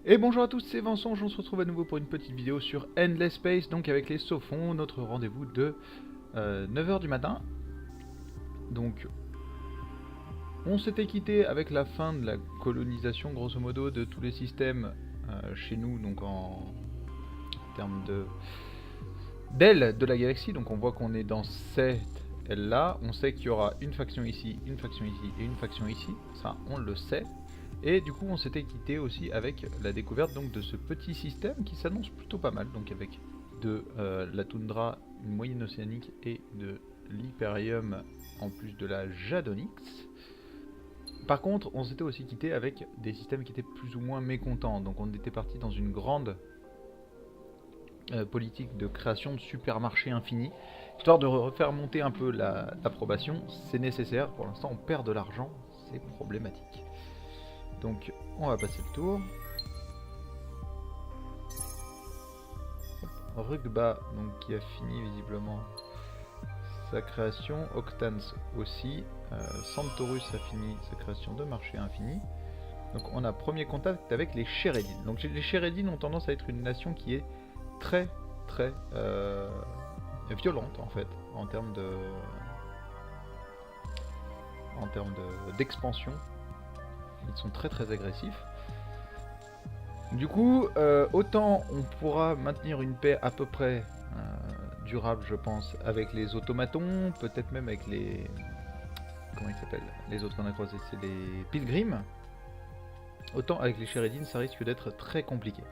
Et bonjour à tous, c'est Vincent, on se retrouve à nouveau pour une petite vidéo sur Endless Space, donc avec les Sophons, notre rendez-vous de 9 h du matin. Donc on s'était quitté avec la fin de la colonisation grosso modo de tous les systèmes chez nous, donc en termes d'ailes de la galaxie. Donc on voit qu'on est dans cette aile là, on sait qu'il y aura une faction ici, une faction ici et une faction ici, ça on le sait. Et du coup on s'était quitté aussi avec la découverte donc de ce petit système qui s'annonce plutôt pas mal, donc avec de la toundra, une moyenne océanique et de l'hyperium en plus de la jadonyx. Par contre on s'était aussi quitté avec des systèmes qui étaient plus ou moins mécontents, donc on était parti dans une grande politique de création de supermarchés infinis, histoire de refaire monter un peu l'approbation. C'est nécessaire, pour l'instant on perd de l'argent, c'est problématique. Donc on va passer le tour. Rugba, donc qui a fini visiblement sa création, Octans aussi, Centaurus a fini sa création de marché infini. Donc on a premier contact avec les Sheredin. Donc les Sheredin ont tendance à être une nation qui est très violente en fait en termes d'expansion. Ils sont très agressifs. Du coup, autant on pourra maintenir une paix à peu près durable, je pense, avec les automatons, peut-être même avec les... Comment ils s'appellent? Les autres qu'on a croisés, c'est les pilgrims. Autant avec les Sheredin, ça risque d'être très compliqué.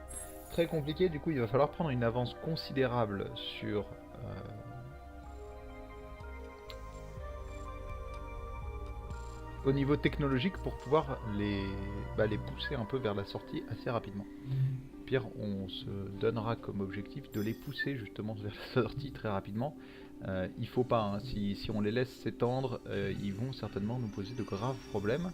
Très compliqué, du coup il va falloir prendre une avance considérable sur... au niveau technologique pour pouvoir les pousser un peu vers la sortie assez rapidement. Pire, on se donnera comme objectif de les pousser justement vers la sortie très rapidement. Il faut pas, hein, si on les laisse s'étendre, ils vont certainement nous poser de graves problèmes.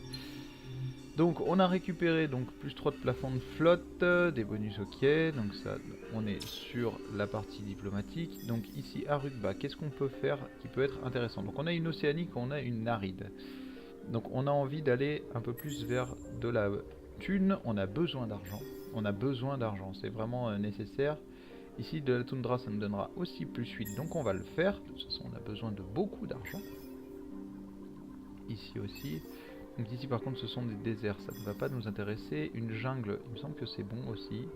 Donc on a récupéré donc plus 3 de plafond de flotte, des bonus ok, donc ça on est sur la partie diplomatique. Donc ici à Rugba, qu'est-ce qu'on peut faire qui peut être intéressant? Donc on a une océanique, on a une aride. Donc on a envie d'aller un peu plus vers de la thune, on a besoin d'argent. On a besoin d'argent, c'est vraiment nécessaire. Ici de la toundra ça nous donnera aussi plus 8, donc on va le faire. De toute façon on a besoin de beaucoup d'argent. Ici aussi. Donc ici par contre ce sont des déserts, ça ne va pas nous intéresser. Une jungle, il me semble que c'est bon aussi.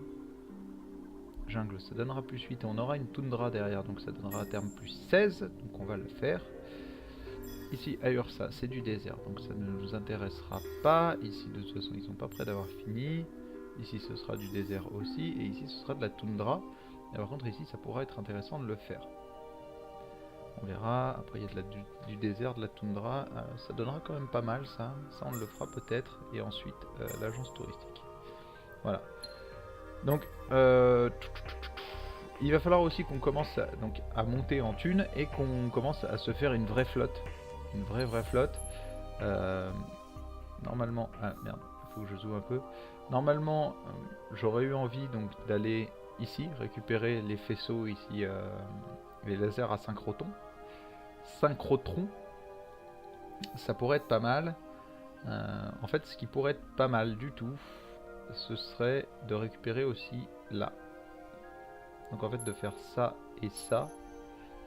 Jungle ça donnera plus 8 et on aura une toundra derrière, donc ça donnera à terme plus 16, donc on va le faire. Ici à Ursa c'est du désert, donc ça ne nous intéressera pas. Ici de toute façon ils sont pas prêts d'avoir fini. Ici ce sera du désert aussi, et ici ce sera de la toundra. Et par contre ici ça pourra être intéressant de le faire. On verra, après il y a du désert, de la toundra, ça donnera quand même pas mal ça on le fera peut-être. Et ensuite l'agence touristique. Voilà. Donc il va falloir aussi qu'on commence à monter en thunes et qu'on commence à se faire une vraie flotte. Une vraie flotte. Normalement... Ah merde, il faut que je zoome un peu. Normalement, j'aurais eu envie donc d'aller ici, récupérer les faisceaux ici, les lasers à synchrotron. Synchrotron, ça pourrait être pas mal. En fait, ce qui pourrait être pas mal du tout, ce serait de récupérer aussi là. Donc en fait de faire ça et ça.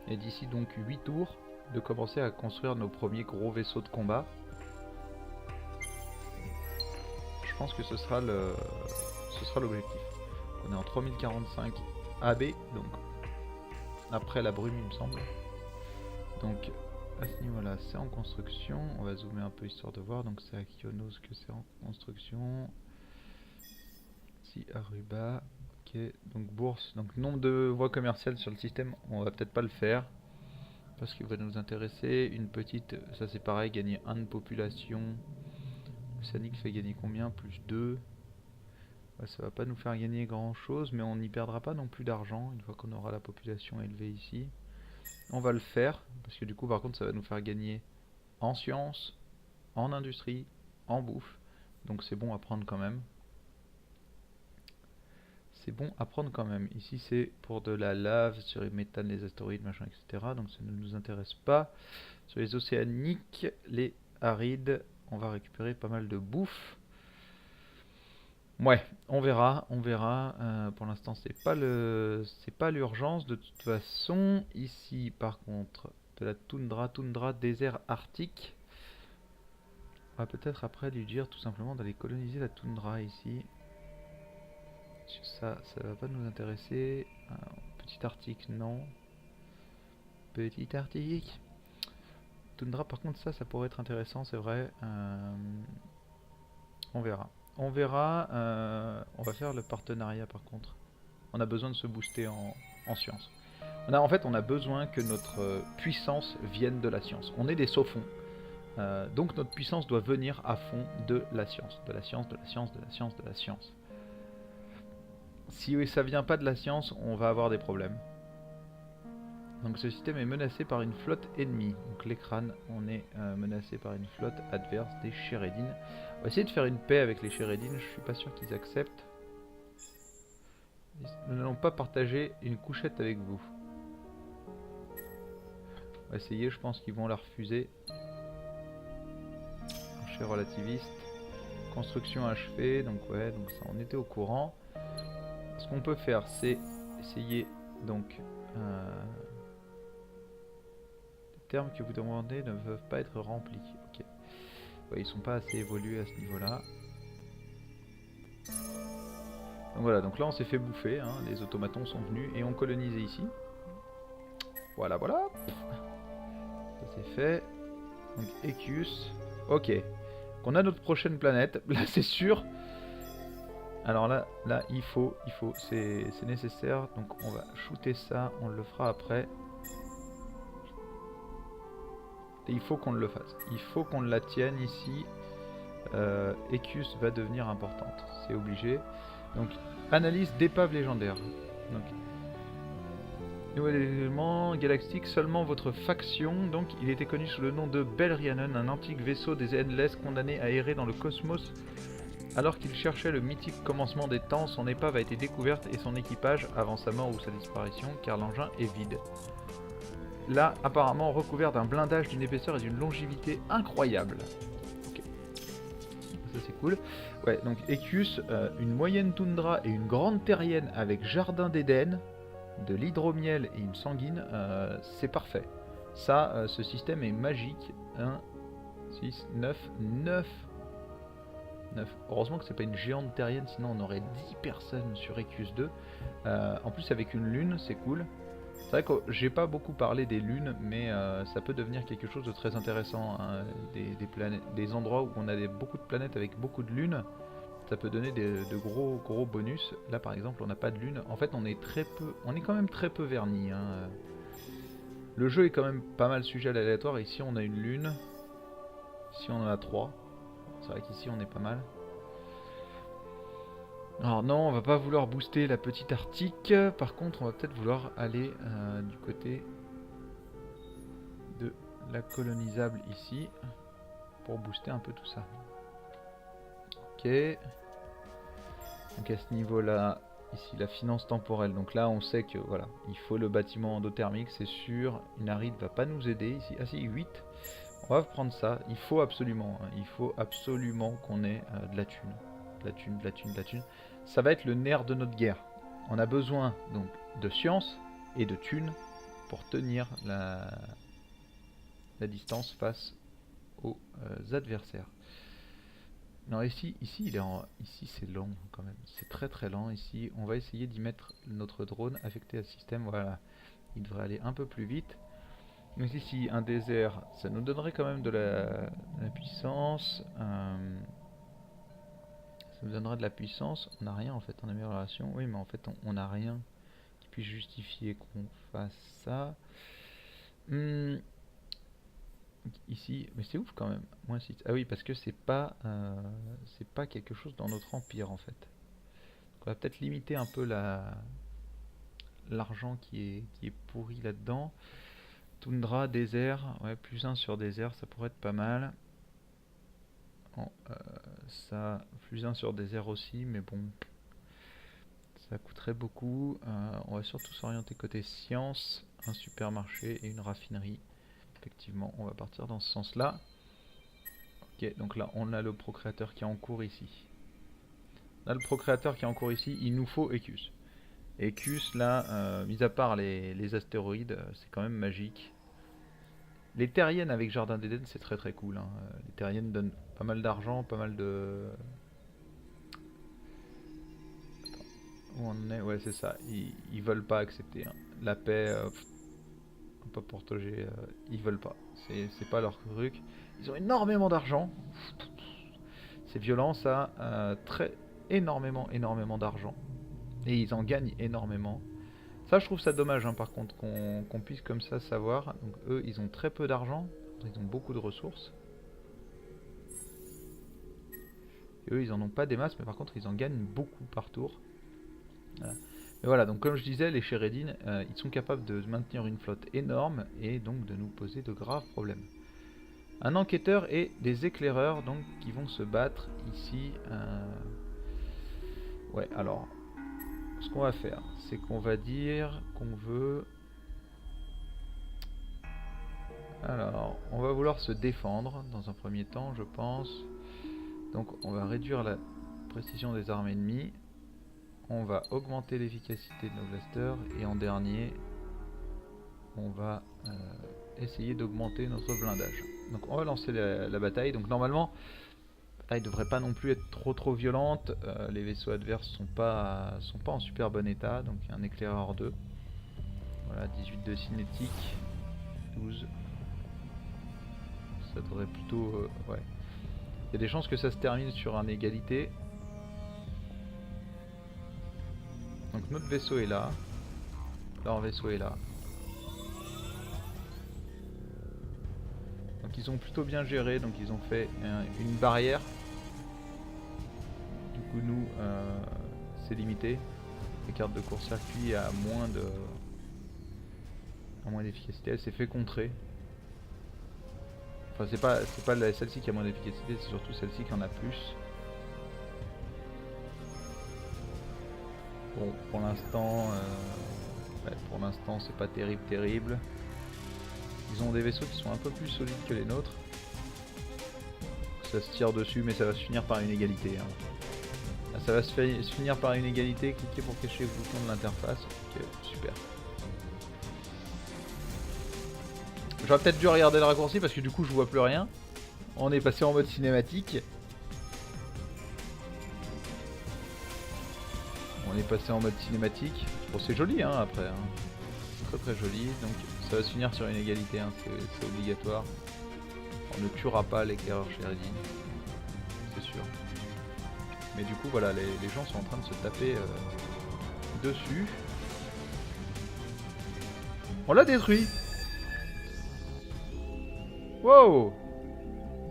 Et d'ici donc 8 tours, de commencer à construire nos premiers gros vaisseaux de combat. Je pense que ce sera l'objectif. On est en 3045 AB, donc après la brume il me semble. Donc à ce niveau là c'est en construction. On va zoomer un peu histoire de voir. Donc c'est à Kionos que c'est en construction. Si Aruba, ok. Donc bourse, donc nombre de voies commerciales sur le système, on va peut-être pas le faire. Parce qu'il va nous intéresser. Une petite, ça c'est pareil, gagner 1 de population. Sanic fait gagner combien? Plus 2. Ouais, ça va pas nous faire gagner grand chose, mais on n'y perdra pas non plus d'argent une fois qu'on aura la population élevée ici. On va le faire, parce que du coup par contre ça va nous faire gagner en sciences, en industrie, en bouffe. Donc c'est bon à prendre quand même. C'est bon à prendre quand même. Ici c'est pour de la lave, sur les méthanes, les astéroïdes, machin, etc. Donc ça ne nous intéresse pas. Sur les océaniques, les arides, on va récupérer pas mal de bouffe. Ouais, on verra, on verra. Pour l'instant, c'est pas l'urgence de toute façon. Ici, par contre, de la toundra, désert arctique. On va peut-être après lui dire tout simplement d'aller coloniser la toundra ici. Ça va pas nous intéresser. Petit arctique, non. Petit arctique. Toundra, par contre, ça pourrait être intéressant, c'est vrai. On verra. On verra. On va faire le partenariat, par contre. On a besoin de se booster en science. En fait, on a besoin que notre puissance vienne de la science. On est des saufonds. Donc notre puissance doit venir à fond de la science. De la science, de la science, de la science, de la science. Si ça vient pas de la science, on va avoir des problèmes. Donc ce système est menacé par une flotte ennemie. Donc l'écran, on est menacé par une flotte adverse des Sheredin. On va essayer de faire une paix avec les Sheredin, je suis pas sûr qu'ils acceptent. Nous n'allons pas partager une couchette avec vous. On va essayer, je pense qu'ils vont la refuser. Marché relativiste. Construction achevée, donc ouais, donc ça on était au courant. Ce qu'on peut faire, c'est essayer donc... les termes que vous demandez ne peuvent pas être remplis. Ok. Ouais, ils sont pas assez évolués à ce niveau-là. Donc voilà, donc là on s'est fait bouffer, hein, les automatons sont venus et ont colonisé ici. Voilà, voilà. Ça c'est fait. Donc Ekius. Ok. On a notre prochaine planète, là c'est sûr. Alors là il faut, c'est nécessaire. Donc on va shooter ça, on le fera après. Et il faut qu'on le fasse. Il faut qu'on la tienne ici. Ekius va devenir importante, c'est obligé. Donc analyse d'épave légendaire. Donc nouvel élément galactique, seulement votre faction. Donc il était connu sous le nom de Belrianen, un antique vaisseau des Endless condamné à errer dans le cosmos. Alors qu'il cherchait le mythique commencement des temps, son épave a été découverte et son équipage avant sa mort ou sa disparition, car l'engin est vide. Là, apparemment recouvert d'un blindage d'une épaisseur et d'une longévité incroyable. Ok. Ça c'est cool. Ouais, donc Ekius, une moyenne toundra et une grande terrienne avec jardin d'Éden, de l'hydromiel et une sanguine, c'est parfait. Ça, ce système est magique. 1, 6, 9, 9. Heureusement que c'est pas une géante terrienne, sinon on aurait 10 personnes sur Ekius 2. En plus avec une lune, c'est cool. C'est vrai que j'ai pas beaucoup parlé des lunes, mais ça peut devenir quelque chose de très intéressant. Hein. Des endroits où on a beaucoup de planètes avec beaucoup de lunes, ça peut donner de gros bonus. Là par exemple on n'a pas de lune. En fait on est quand même très peu vernis. Hein. Le jeu est quand même pas mal sujet à l'aléatoire. Ici on a une lune. Ici on en a 3. C'est vrai qu'ici on est pas mal. Alors non, on va pas vouloir booster la petite Arctique. Par contre, on va peut-être vouloir aller du côté de la colonisable ici pour booster un peu tout ça. Ok. Donc à ce niveau-là, ici la finance temporelle. Donc là, on sait que voilà, il faut le bâtiment endothermique, c'est sûr. Une aride va pas nous aider ici. Ah si, 8. On va prendre ça. Il faut absolument qu'on ait de la thune. De la thune. Ça va être le nerf de notre guerre. On a besoin donc de science et de thunes pour tenir la distance face aux adversaires. Non, ici c'est lent quand même. C'est très lent ici. On va essayer d'y mettre notre drone affecté à ce système. Voilà, il devrait aller un peu plus vite. Donc ici un désert, ça nous donnerait quand même de la puissance. Ça nous donnera de la puissance. On n'a rien en fait en amélioration. Oui, mais en fait on n'a rien qui puisse justifier qu'on fasse ça. Ici, mais c'est ouf quand même. Moins 6. Ah oui, parce que c'est pas quelque chose dans notre empire en fait. Donc on va peut-être limiter un peu l'argent qui est pourri là-dedans. Toundra, désert, ouais, plus 1 sur désert, ça pourrait être pas mal. Bon, ça, plus 1 sur désert aussi, mais bon, ça coûterait beaucoup. On va surtout s'orienter côté science, un supermarché et une raffinerie. Effectivement, on va partir dans ce sens-là. Ok, donc là, on a le procréateur qui est en cours ici. Là, le procréateur qui est en cours ici, il nous faut Ecus. Ecus, là, mis à part les astéroïdes, c'est quand même magique. Les terriennes avec Jardin d'Éden, c'est très très cool. Hein. Les terriennes donnent pas mal d'argent, pas mal de... Où on en est? Ouais, c'est ça. Ils veulent pas accepter. Hein. La paix, pas pour protéger, ils veulent pas. C'est pas leur truc. Ils ont énormément d'argent. C'est violent, ça. Énormément d'argent. Et ils en gagnent énormément. Ça, je trouve ça dommage, hein, par contre, qu'on puisse comme ça savoir. Donc, eux, ils ont très peu d'argent. Ils ont beaucoup de ressources. Et eux, ils en ont pas des masses, mais par contre, ils en gagnent beaucoup par tour. Voilà. Mais voilà, donc comme je disais, les Sheredin, ils sont capables de maintenir une flotte énorme et donc de nous poser de graves problèmes. Un enquêteur et des éclaireurs donc qui vont se battre ici. Ouais, alors, ce qu'on va faire, c'est qu'on va dire qu'on veut... Alors, on va vouloir se défendre dans un premier temps, je pense. Donc, on va réduire la précision des armes ennemies. On va augmenter l'efficacité de nos blasters. Et en dernier, on va essayer d'augmenter notre blindage. Donc, on va lancer la bataille. Donc, normalement, la bataille devrait pas non plus être trop violente. Les vaisseaux adverses sont pas en super bon état. Donc, il y a un éclaireur 2. Voilà, 18 de cinétique. 12. Ça devrait plutôt... ouais. Il y a des chances que ça se termine sur un égalité. Donc notre vaisseau est là. Leur vaisseau est là. Donc ils ont plutôt bien géré. Donc ils ont fait une barrière. Du coup nous, c'est limité. Les cartes de court-circuit à moins d'efficacité. Elle s'est fait contrer. Enfin c'est pas celle-ci qui a moins d'efficacité, c'est surtout celle-ci qui en a plus. Bon, pour l'instant, c'est pas terrible. Ils ont des vaisseaux qui sont un peu plus solides que les nôtres. Ça se tire dessus, mais ça va se finir par une égalité. Hein. Là, ça va se finir par une égalité. Cliquez pour cacher le bouton de l'interface. Ok, super. J'aurais peut-être dû regarder le raccourci parce que du coup je vois plus rien. On est passé en mode cinématique. On est passé en mode cinématique. Bon, c'est joli hein, après. Hein. Très joli. Donc ça va se finir sur une égalité. Hein. C'est obligatoire. On ne tuera pas l'éclaireur Sheredin. C'est sûr. Mais du coup voilà, les gens sont en train de se taper dessus. On l'a détruit. Wow!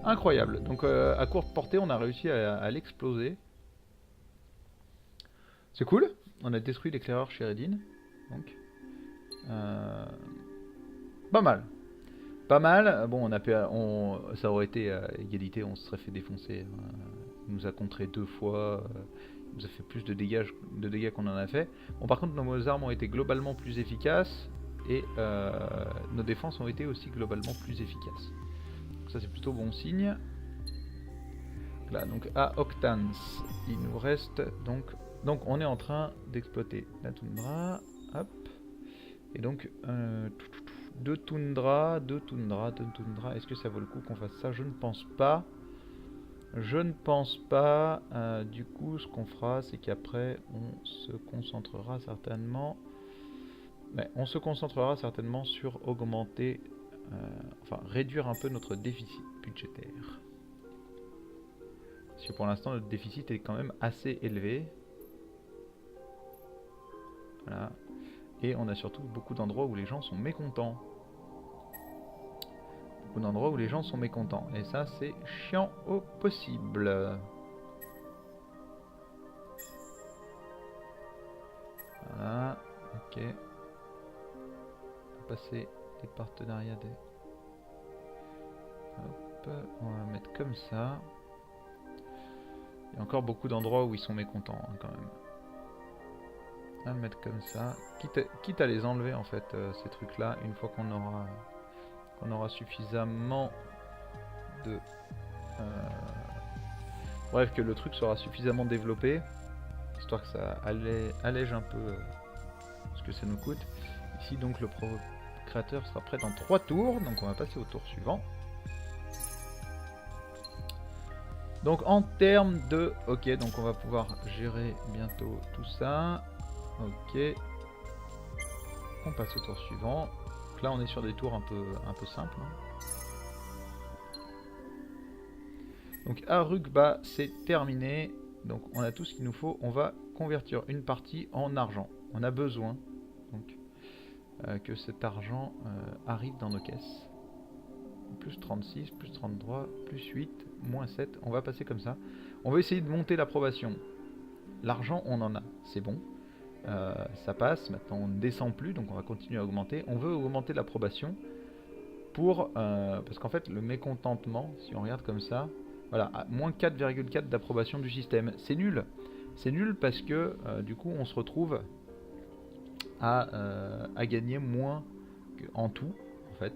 Incroyable. Donc à courte portée, on a réussi à l'exploser. C'est cool. On a détruit l'éclaireur Sheredin. Donc, pas mal. Pas mal. Bon, ça aurait été égalité, on se serait fait défoncer. Il nous a contré 2 fois. Il nous a fait plus de dégâts qu'on en a fait. Bon, par contre, nos armes ont été globalement plus efficaces. Et nos défenses ont été aussi globalement plus efficaces. Donc ça, c'est plutôt bon signe. Là, donc à Octans, il nous reste donc on est en train d'exploiter la toundra, hop, et donc 2 toundra, est-ce que ça vaut le coup qu'on fasse ça? Je ne pense pas. Du coup, ce qu'on fera, c'est qu'après, on se concentrera certainement sur augmenter, enfin réduire un peu notre déficit budgétaire. Parce que pour l'instant, notre déficit est quand même assez élevé. Voilà. Et on a surtout beaucoup d'endroits où les gens sont mécontents. Et ça, c'est chiant au possible. Voilà. Ok. On va passer les partenariats des... Hop. On va mettre comme ça. Il y a encore beaucoup d'endroits où ils sont mécontents, hein, quand même. On va le mettre comme ça. Quitte à les enlever, en fait, ces trucs-là, une fois qu'on aura suffisamment de... bref, que le truc sera suffisamment développé. histoire que ça allège un peu ce que ça nous coûte. Ici donc le créateur sera prêt dans 3 tours, donc on va passer au tour suivant. Donc en termes de... Ok, donc on va pouvoir gérer bientôt tout ça. Ok. On passe au tour suivant. Donc là on est sur des tours un peu simples. Donc à Rugba c'est terminé. Donc on a tout ce qu'il nous faut. On va convertir une partie en argent. On a besoin donc, que cet argent arrive dans nos caisses. Plus 36, plus 33, plus 8, moins 7. On va passer comme ça. On va essayer de monter l'approbation. L'argent on en a, c'est bon. Ça passe, maintenant on ne descend plus, donc on va continuer à augmenter. On veut augmenter l'approbation pour... parce qu'en fait le mécontentement, si on regarde comme ça, voilà, à moins 4,4 d'approbation du système. C'est nul. C'est nul parce que du coup on se retrouve à gagner moins en tout, en fait,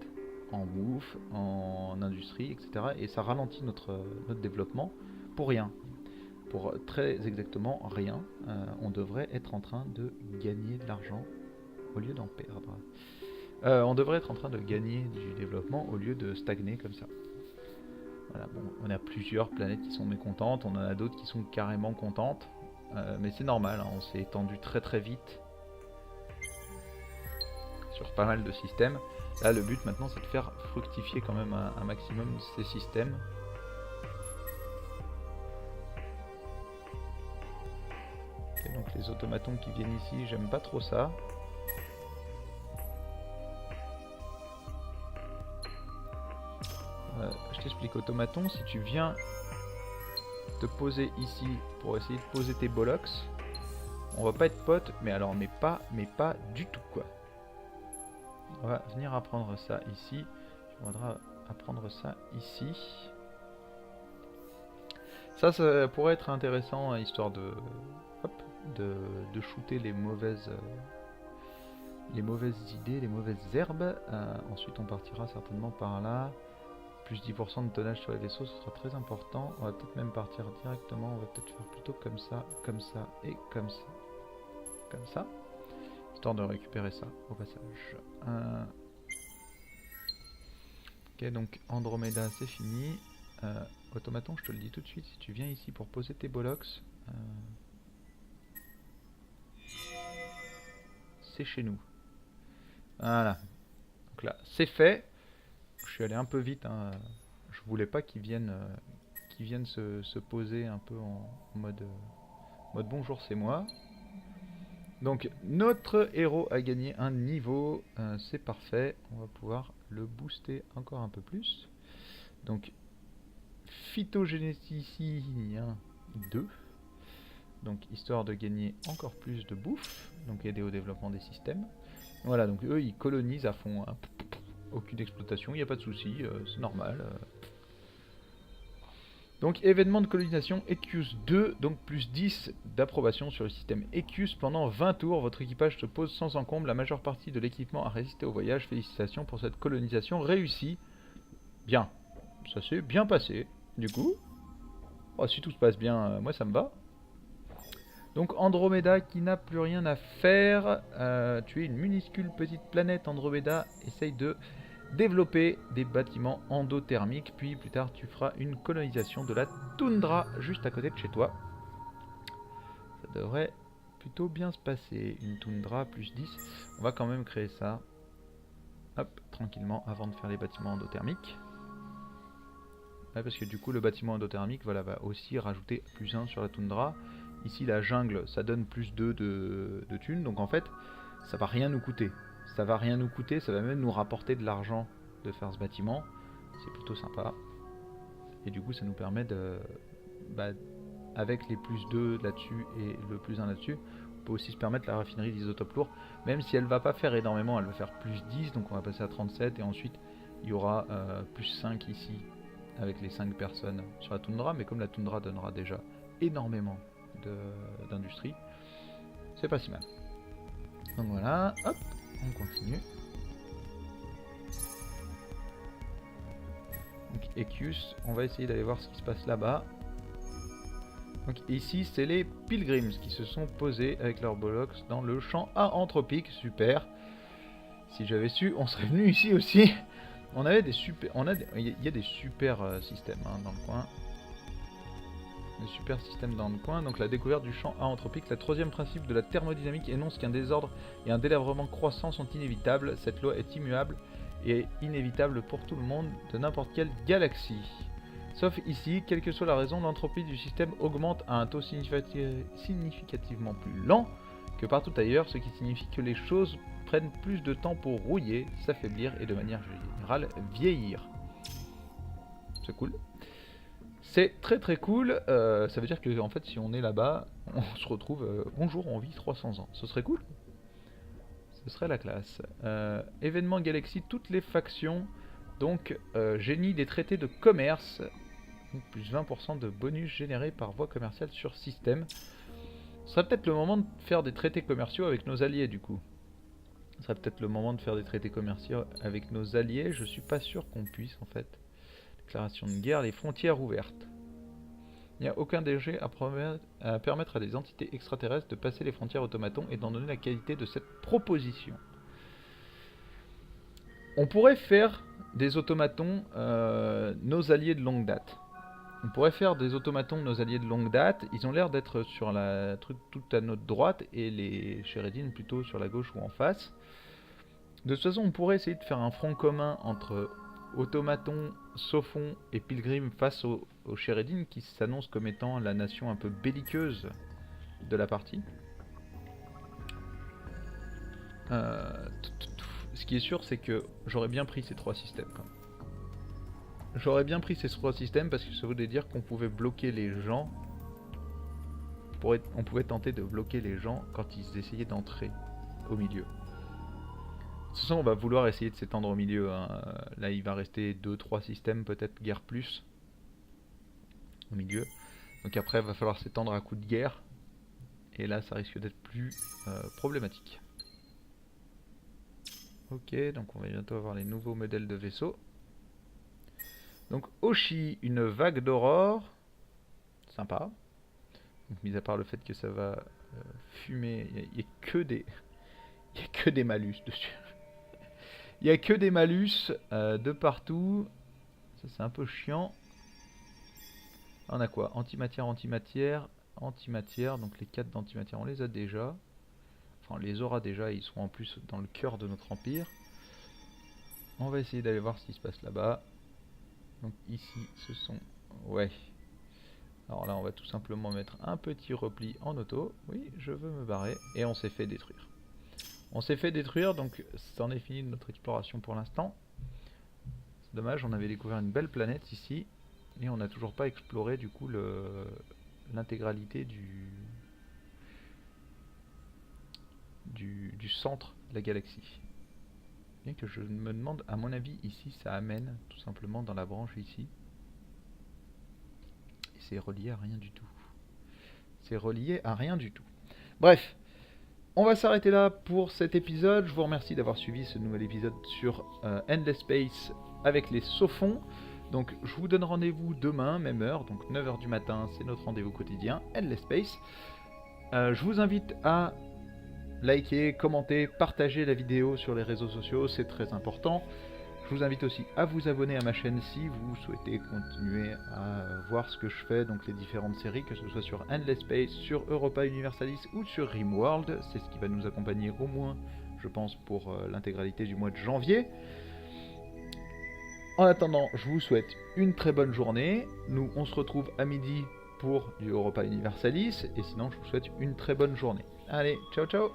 en bouffe, en industrie, etc. Et ça ralentit notre développement pour rien. Pour très exactement rien. On devrait être en train de gagner de l'argent au lieu d'en perdre. On devrait être en train de gagner du développement au lieu de stagner comme ça. Voilà, bon, on a plusieurs planètes qui sont mécontentes, on en a d'autres qui sont carrément contentes. Mais c'est normal, hein, on s'est étendu très très vite sur pas mal de systèmes. Là le but maintenant c'est de faire fructifier quand même un maximum ces systèmes. Okay, donc les automatons qui viennent ici, j'aime pas trop ça. Je t'explique, automaton, si tu viens te poser ici pour essayer de poser tes bollocks, on va pas être potes, mais alors mais pas du tout quoi. On va venir apprendre ça ici. Il faudra apprendre ça ici. Ça pourrait être intéressant, histoire de, hop, de shooter les mauvaises idées, les mauvaises herbes. Ensuite on partira certainement par là. Plus 10% de tonnage sur les vaisseaux, ce sera très important. On va peut-être même partir directement. On va peut-être faire plutôt comme ça et comme ça. Comme ça. Histoire de récupérer ça au passage. Ok, donc Andromeda c'est fini. Automaton, je te le dis tout de suite, si tu viens ici pour poser tes bollocks, c'est chez nous. Voilà. Donc là, c'est fait. Je suis allé un peu vite, hein. Je voulais pas qu'ils viennent, se poser un peu en mode bonjour c'est moi. Donc notre héros a gagné un niveau, c'est parfait, on va pouvoir le booster encore un peu plus. Donc phytogénéticien 2, donc histoire de gagner encore plus de bouffe, donc aider au développement des systèmes. Voilà, donc eux ils colonisent à fond, hein. Aucune exploitation, il n'y a pas de souci, c'est normal. Donc événement de colonisation Equius 2, donc plus 10 d'approbation sur le système Equius pendant 20 tours. Votre équipage se pose sans encombre, la majeure partie de l'équipement a résisté au voyage. Félicitations pour cette colonisation réussie. Bien, ça s'est bien passé. Du coup, oh, si tout se passe bien, moi ça me va. Donc Andromeda qui n'a plus rien à faire. Tu es une minuscule petite planète Andromeda, essaye de développer des bâtiments endothermiques, puis plus tard tu feras une colonisation de la toundra juste à côté de chez toi. Ça devrait plutôt bien se passer. Une toundra plus 10. On va quand même créer ça. Hop, tranquillement avant de faire les bâtiments endothermiques. Ouais, parce que du coup le bâtiment endothermique voilà, va aussi rajouter plus 1 sur la toundra. Ici la jungle ça donne plus 2 de thunes, donc en fait ça va rien nous coûter. Ça va rien nous coûter, ça va même nous rapporter de l'argent de faire ce bâtiment. C'est plutôt sympa. Et du coup ça nous permet de... avec les plus 2 là-dessus et le plus 1 là-dessus, on peut aussi se permettre la raffinerie d'isotopes lourds. Même si elle va pas faire énormément, elle va faire plus 10, donc on va passer à 37. Et ensuite il y aura plus 5 ici, avec les 5 personnes sur la toundra. Mais comme la toundra donnera déjà énormément d'industrie, c'est pas si mal. Donc voilà, hop. On continue. Donc Equius, on va essayer d'aller voir ce qui se passe là-bas. Donc ici, c'est les Pilgrims qui se sont posés avec leurs bollocks dans le champ anthropique. Super. Si j'avais su, on serait venu ici aussi. On avait des super... Il y a des super systèmes hein, dans le coin. Des super systèmes dans le coin. Donc la découverte du champ anthropique. Le troisième principe de la thermodynamique énonce qu'un désordre et un délabrement croissant sont inévitables. Cette loi est immuable et inévitable pour tout le monde de n'importe quelle galaxie. Sauf ici, quelle que soit la raison, l'entropie du système augmente à un taux significativement plus lent que partout ailleurs, ce qui signifie que les choses prennent plus de temps pour rouiller, s'affaiblir et de manière générale vieillir. C'est cool. C'est très très cool, ça veut dire que en fait si on est là-bas, on se retrouve, bonjour on vit 300 ans, ce serait cool. Ce serait la classe. Événement Galaxy, toutes les factions, donc génie des traités de commerce, plus 20% de bonus générés par voie commerciale sur système. Ce serait peut-être le moment de faire des traités commerciaux avec nos alliés du coup. Ce serait peut-être le moment de faire des traités commerciaux avec nos alliés, je suis pas sûr qu'on puisse en fait. Déclaration de guerre, les frontières ouvertes. Il n'y a aucun danger à permettre à des entités extraterrestres de passer les frontières automatons étant donné la qualité de cette proposition. On pourrait faire des automatons nos alliés de longue date. On pourrait faire des automatons nos alliés de longue date. Ils ont l'air d'être sur la truc tout à notre droite et les Sheridan plutôt sur la gauche ou en face. De toute façon, on pourrait essayer de faire un front commun entre automatons, Sophon et Pilgrim face aux Sheridan qui s'annoncent comme étant la nation un peu belliqueuse de la partie. Ce qui est sûr, c'est que j'aurais bien pris ces trois systèmes. J'aurais bien pris ces trois systèmes parce que ça voulait dire qu'on pouvait bloquer les gens. On pouvait tenter de bloquer les gens quand ils essayaient d'entrer au milieu. De toute façon, on va vouloir essayer de s'étendre au milieu. Hein. Là, il va rester 2-3 systèmes, peut-être guerre plus. Au milieu. Donc après, il va falloir s'étendre à coup de guerre. Et là, ça risque d'être plus problématique. Ok, donc on va bientôt avoir les nouveaux modèles de vaisseaux. Donc Oshi, une vague d'aurore. Sympa. Donc, mis à part le fait que ça va fumer, il n'y a que des malus dessus. Il n'y a que des malus de partout. Ça c'est un peu chiant. On a quoi? Antimatière, antimatière, antimatière. Donc les 4 d'antimatière on les a déjà. Enfin on les aura déjà, ils seront en plus dans le cœur de notre empire. On va essayer d'aller voir ce qui se passe là-bas. Donc ici ce sont... Ouais. Alors là on va tout simplement mettre un petit repli en auto. Oui, je veux me barrer. Et on s'est fait détruire. On s'est fait détruire, donc c'en est fini de notre exploration pour l'instant. C'est dommage, on avait découvert une belle planète ici. Et on n'a toujours pas exploré du coup l'intégralité du centre de la galaxie. Bien que je me demande, à mon avis, ici ça amène tout simplement dans la branche ici. Et c'est relié à rien du tout. C'est relié à rien du tout. Bref. On va s'arrêter là pour cet épisode. Je vous remercie d'avoir suivi ce nouvel épisode sur Endless Space avec les Sophons. Donc je vous donne rendez-vous demain, même heure, donc 9 h du matin, c'est notre rendez-vous quotidien, Endless Space. Je vous invite à liker, commenter, partager la vidéo sur les réseaux sociaux, c'est très important. Je vous invite aussi à vous abonner à ma chaîne si vous souhaitez continuer à voir ce que je fais, donc les différentes séries, que ce soit sur Endless Space, sur Europa Universalis ou sur Rimworld. C'est ce qui va nous accompagner au moins, je pense, pour l'intégralité du mois de janvier. En attendant, je vous souhaite une très bonne journée. Nous, on se retrouve à midi pour du Europa Universalis. Et sinon, je vous souhaite une très bonne journée. Allez, ciao ciao!